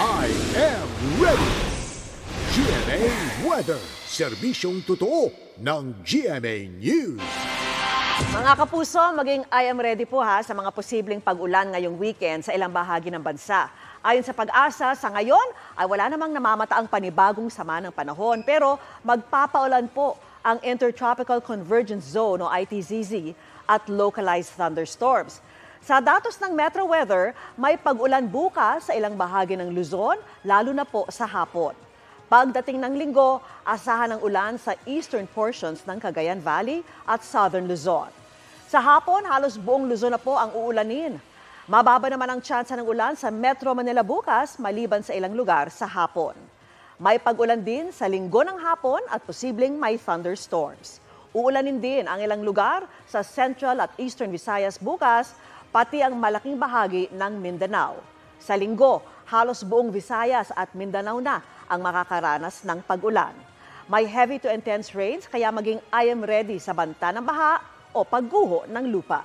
I am ready! GMA Weather, serbisyong totoo ng GMA News. Mga kapuso, maging I am ready po sa mga posibleng pag-ulan ngayong weekend sa ilang bahagi ng bansa. Ayon sa Pag-asa, sa ngayon ay wala namang namamataang panibagong sama ng panahon. Pero magpapaulan po ang Intertropical Convergence Zone o ITZZ at localized thunderstorms. Sa datos ng Metro Weather, may pag-ulan bukas sa ilang bahagi ng Luzon, lalo na po sa hapon. Pagdating ng linggo, asahan ng ulan sa eastern portions ng Cagayan Valley at southern Luzon. Sa hapon, halos buong Luzon na po ang uulanin. Mababa naman ang tsansa ng ulan sa Metro Manila bukas, maliban sa ilang lugar sa hapon. May pag-ulan din sa linggo ng hapon at posibleng may thunderstorms. Uulanin din ang ilang lugar sa Central at Eastern Visayas bukas, pati ang malaking bahagi ng Mindanao. Sa linggo, halos buong Visayas at Mindanao na ang makakaranas ng pag-ulan. May heavy to intense rains kaya maging I am ready sa banta ng baha o pagguho ng lupa.